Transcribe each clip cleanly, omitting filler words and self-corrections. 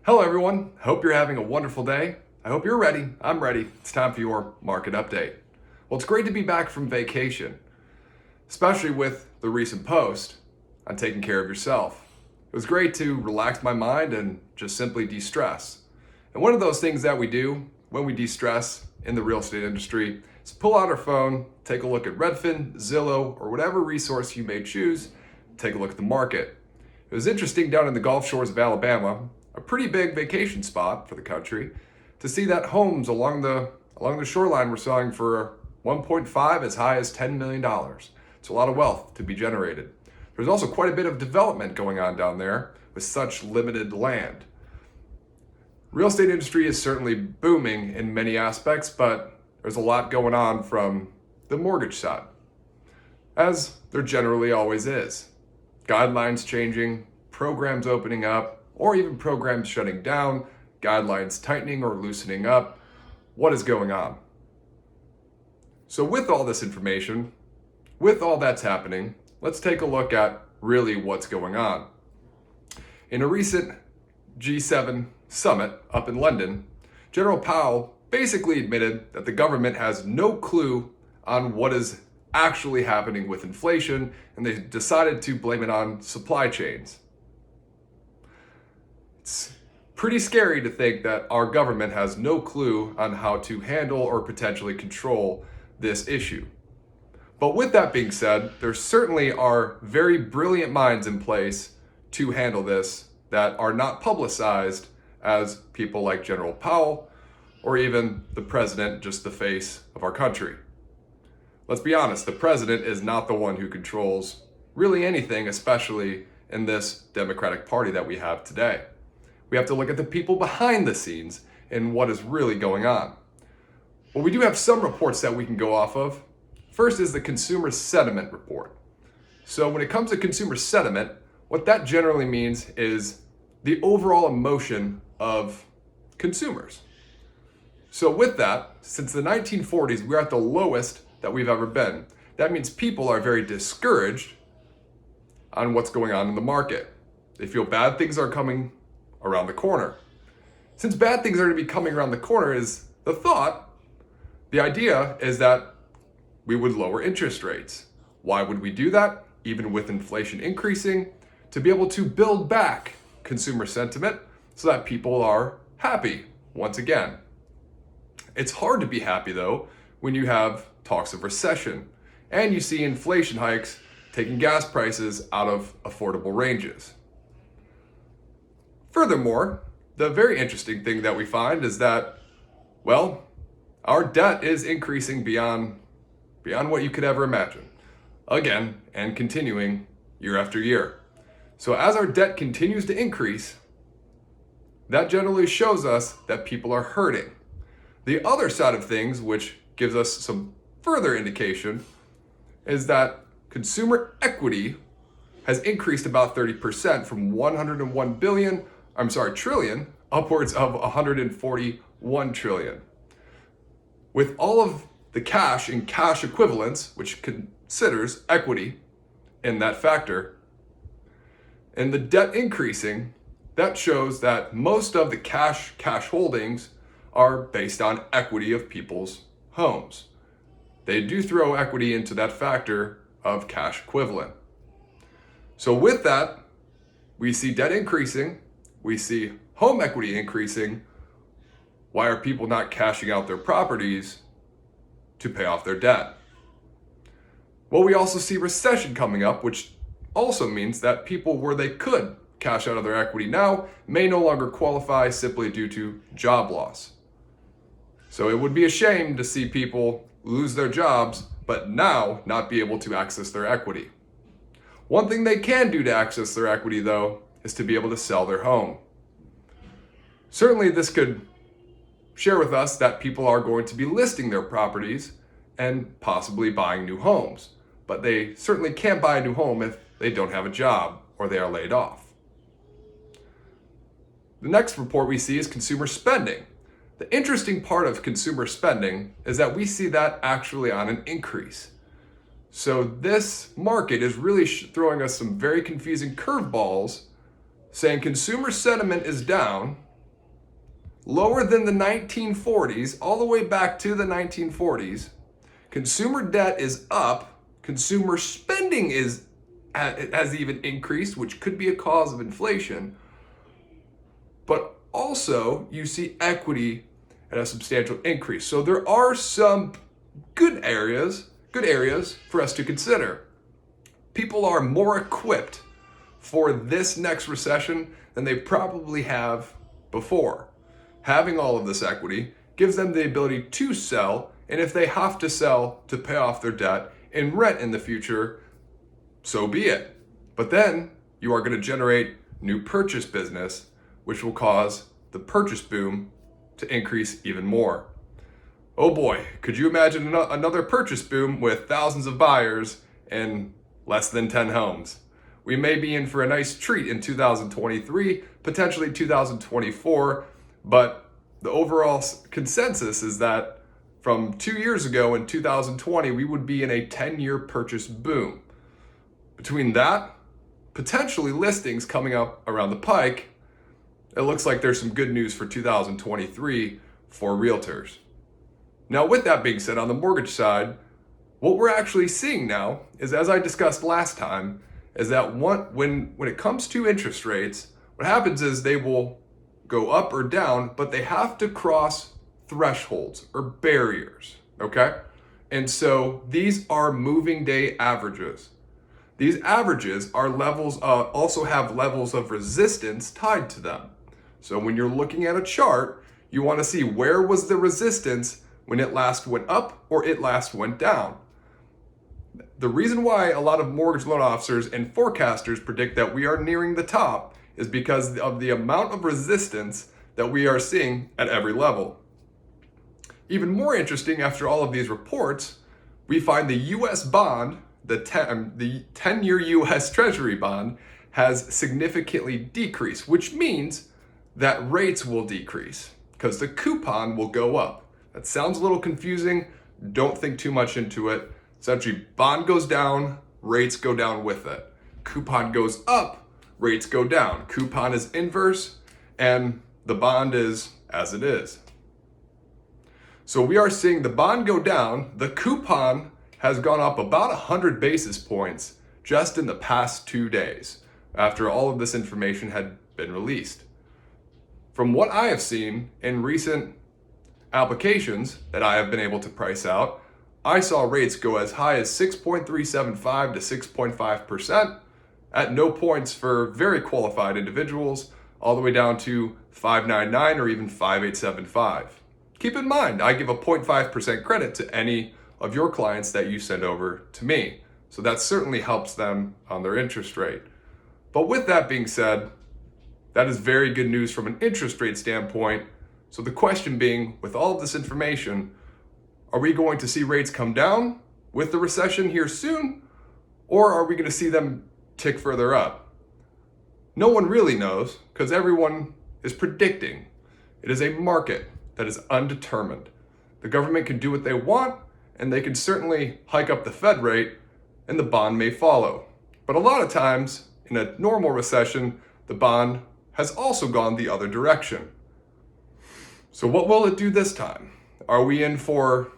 Hello everyone, hope you're having a wonderful day. I hope you're ready. I'm ready. It's time for your market update. Well, it's great to be back from vacation, especially with the recent post on taking care of yourself. It was great to relax my mind and just simply de-stress. And one of those things that we do when we de-stress in the real estate industry is pull out our phone, take a look at Redfin, Zillow, or whatever resource you may choose, take a look at the market. It was interesting down in the Gulf Shores of Alabama, a pretty big vacation spot for the country, to see that homes along the shoreline were selling for 1.5 as high as $10 million. It's a lot of wealth to be generated. There's also quite a bit of development going on down there with such limited land. Real estate industry is certainly booming in many aspects, but there's a lot going on from the mortgage side, as there generally always is. Guidelines changing, programs opening up, or even programs shutting down, guidelines tightening or loosening up. What is going on? So with all this information, with all that's happening, let's take a look at really what's going on. In a recent G7 summit up in London, General Powell basically admitted that the government has no clue on what is actually happening with inflation, and they decided to blame it on supply chains. It's pretty scary to think that our government has no clue on how to handle or potentially control this issue. But with that being said, there certainly are very brilliant minds in place to handle this that are not publicized as people like General Powell or even the president, just the face of our country. Let's be honest, the president is not the one who controls really anything, especially in this Democratic Party that we have today. We have to look at the people behind the scenes and what is really going on. Well, we do have some reports that we can go off of. First is the Consumer Sentiment Report. So when it comes to consumer sentiment, what that generally means is the overall emotion of consumers. So with that, since the 1940s, we're at the lowest that we've ever been. That means people are very discouraged on what's going on in the market. They feel bad things are coming around the corner. Since bad things are going to be coming around the corner is the idea is that we would lower interest rates. Why would we do that? Even with inflation increasing, to be able to build back consumer sentiment so that people are happy once again. It's hard to be happy though when you have talks of recession and you see inflation hikes taking gas prices out of affordable ranges. Furthermore, the very interesting thing that we find is that, well, our debt is increasing beyond what you could ever imagine. Again, and continuing year after year. So as our debt continues to increase, that generally shows us that people are hurting. The other side of things, which gives us some further indication, is that consumer equity has increased about 30% from 101 trillion upwards of 141 trillion. With all of the cash and cash equivalents, which considers equity in that factor, and the debt increasing, that shows that most of the cash holdings are based on equity of people's homes. They do throw equity into that factor of cash equivalent. So with that, we see debt increasing, we see home equity increasing. Why are people not cashing out their properties to pay off their debt? Well, we also see recession coming up, which also means that people where they could cash out of their equity now may no longer qualify simply due to job loss. So it would be a shame to see people lose their jobs, but now not be able to access their equity. One thing they can do to access their equity, though, is to be able to sell their home. Certainly, this could share with us that people are going to be listing their properties and possibly buying new homes, but they certainly can't buy a new home if they don't have a job or they are laid off. The next report we see is consumer spending. The interesting part of consumer spending is that we see that actually on an increase. So this market is really throwing us some very confusing curveballs, saying consumer sentiment is down, lower than the 1940s, all the way back to the 1940s. Consumer debt is up. Consumer spending has even increased, which could be a cause of inflation. But also, you see equity at a substantial increase. So there are some good areas for us to consider. People are more equipped for this next recession than they probably have before. Having all of this equity gives them the ability to sell, and if they have to sell to pay off their debt and rent in the future, so be it. But then you are going to generate new purchase business, which will cause the purchase boom to increase even more. Oh boy, could you imagine another purchase boom with thousands of buyers and less than 10 homes? We may be in for a nice treat in 2023, potentially 2024, but the overall consensus is that from 2 years ago in 2020, we would be in a 10-year purchase boom. Between that, potentially listings coming up around the pike, it looks like there's some good news for 2023 for realtors. Now, with that being said, on the mortgage side, what we're actually seeing now is, as I discussed last time, is that when it comes to interest rates, what happens is they will go up or down, but they have to cross thresholds or barriers, okay? And so these are moving day averages. These averages are also have levels of resistance tied to them. So when you're looking at a chart, you want to see where was the resistance when it last went up or it last went down. The reason why a lot of mortgage loan officers and forecasters predict that we are nearing the top is because of the amount of resistance that we are seeing at every level. Even more interesting, after all of these reports, we find the US bond, the 10-year US Treasury bond, has significantly decreased, which means that rates will decrease because the coupon will go up. That sounds a little confusing. Don't think too much into it. Essentially, bond goes down, rates go down with it. Coupon goes up, rates go down. Coupon is inverse, and the bond is as it is. So we are seeing the bond go down. The coupon has gone up about 100 basis points just in the past 2 days after all of this information had been released. From what I have seen in recent applications that I have been able to price out, I saw rates go as high as 6.375 to 6.5% at no points for very qualified individuals, all the way down to 5.99 or even 5.875. Keep in mind, I give a 0.5% credit to any of your clients that you send over to me. So that certainly helps them on their interest rate. But with that being said, that is very good news from an interest rate standpoint. So the question being, with all of this information, are we going to see rates come down with the recession here soon? Or are we going to see them tick further up? No one really knows because everyone is predicting. It is a market that is undetermined. The government can do what they want, and they can certainly hike up the Fed rate, and the bond may follow. But a lot of times, in a normal recession, the bond has also gone the other direction. So what will it do this time? Are we in for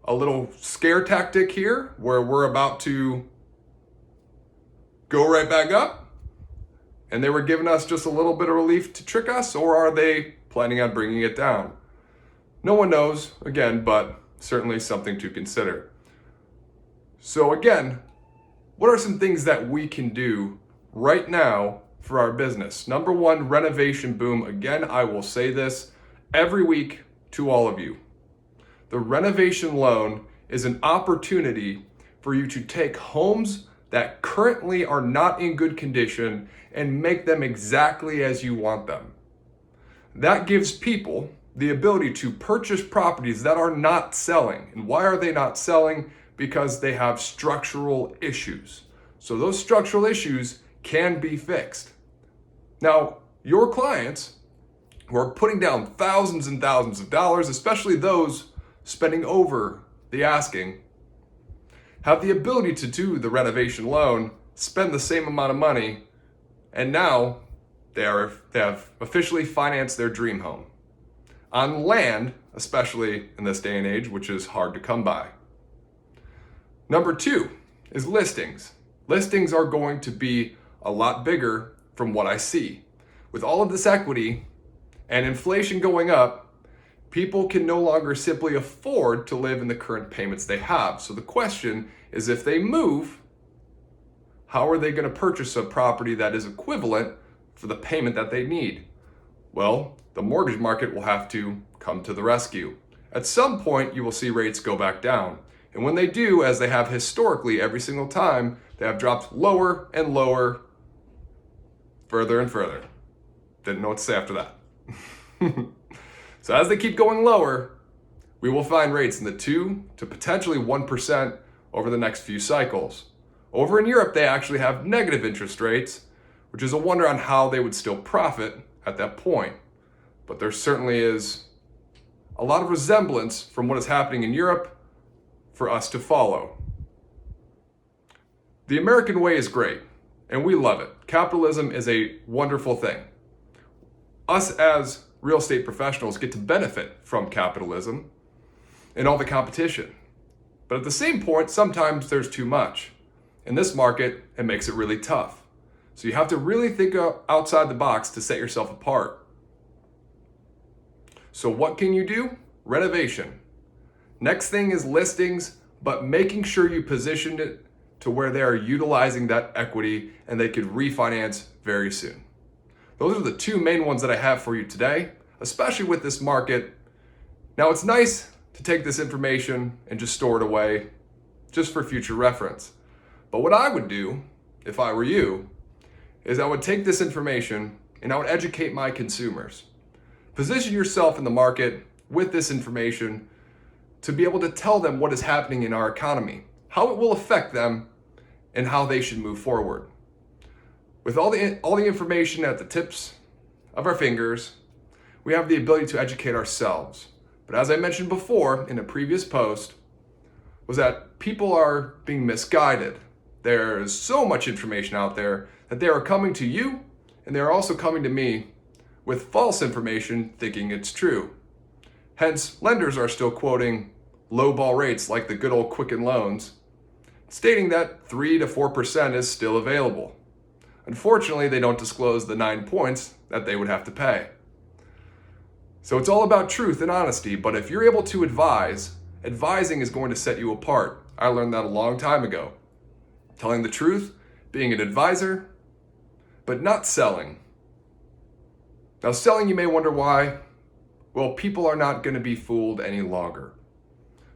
a little scare tactic here where we're about to go right back up and they were giving us just a little bit of relief to trick us, or are they planning on bringing it down? No one knows, again, but certainly something to consider. So again, what are some things that we can do right now for our business? Number one, renovation boom. Again, I will say this every week to all of you. The renovation loan is an opportunity for you to take homes that currently are not in good condition and make them exactly as you want them. That gives people the ability to purchase properties that are not selling. And why are they not selling? Because they have structural issues. So those structural issues can be fixed. Now, your clients who are putting down thousands and thousands of dollars, especially those spending over the asking, have the ability to do the renovation loan, spend the same amount of money, and now They have officially financed their dream home. On land, especially in this day and age, which is hard to come by. Number 2 is listings. Listings are going to be a lot bigger from what I see. With all of this equity and inflation going up, people can no longer simply afford to live in the current payments they have. So the question is, if they move, how are they going to purchase a property that is equivalent for the payment that they need? Well, the mortgage market will have to come to the rescue. At some point, you will see rates go back down. And when they do, as they have historically every single time, they have dropped lower and lower, further and further. Didn't know what to say after that. So as they keep going lower, we will find rates in the 2 to potentially 1% over the next few cycles. Over in Europe, they actually have negative interest rates, which is a wonder on how they would still profit at that point. But there certainly is a lot of resemblance from what is happening in Europe for us to follow. The American way is great, and we love it. Capitalism is a wonderful thing. Us as real estate professionals get to benefit from capitalism and all the competition. But at the same point, sometimes there's too much. In this market, it makes it really tough. So you have to really think outside the box to set yourself apart. So what can you do? Renovation. Next thing is listings, but making sure you positioned it to where they are utilizing that equity and they could refinance very soon. Those are the 2 main ones that I have for you today, especially with this market. Now, it's nice to take this information and just store it away just for future reference. But what I would do, if I were you, is I would take this information and I would educate my consumers. Position yourself in the market with this information to be able to tell them what is happening in our economy, how it will affect them, and how they should move forward. With all the information at the tips of our fingers, we have the ability to educate ourselves. But as I mentioned before in a previous post, was that people are being misguided. There is so much information out there that they are coming to you, and they are also coming to me with false information thinking it's true. Hence, lenders are still quoting lowball rates like the good old Quicken Loans, stating that 3 to 4% is still available. Unfortunately, they don't disclose the 9 points that they would have to pay. So it's all about truth and honesty, but if you're able to advise, advising is going to set you apart. I learned that a long time ago. Telling the truth, being an advisor, but not selling. Now, selling, you may wonder why. Well, people are not going to be fooled any longer.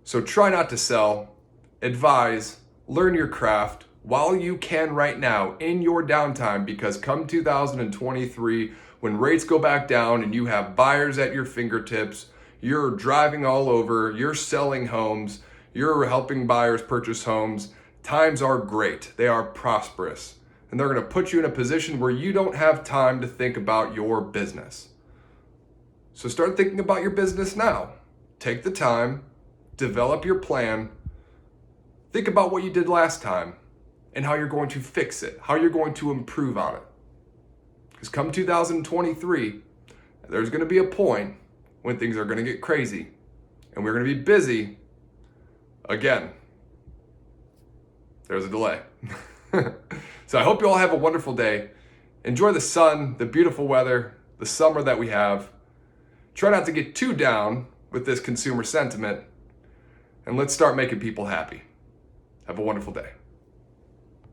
So try not to sell, advise, learn your craft while you can right now in your downtime, because come 2023, when rates go back down and you have buyers at your fingertips, you're driving all over, you're selling homes, you're helping buyers purchase homes, times are great. They are prosperous. And they're going to put you in a position where you don't have time to think about your business. So start thinking about your business now. Take the time, develop your plan, think about what you did last time and how you're going to fix it, how you're going to improve on it. Because come 2023, there's going to be a point when things are going to get crazy and we're going to be busy again. There's a delay. So I hope you all have a wonderful day. Enjoy the sun, the beautiful weather, the summer that we have. Try not to get too down with this consumer sentiment, and let's start making people happy. Have a wonderful day.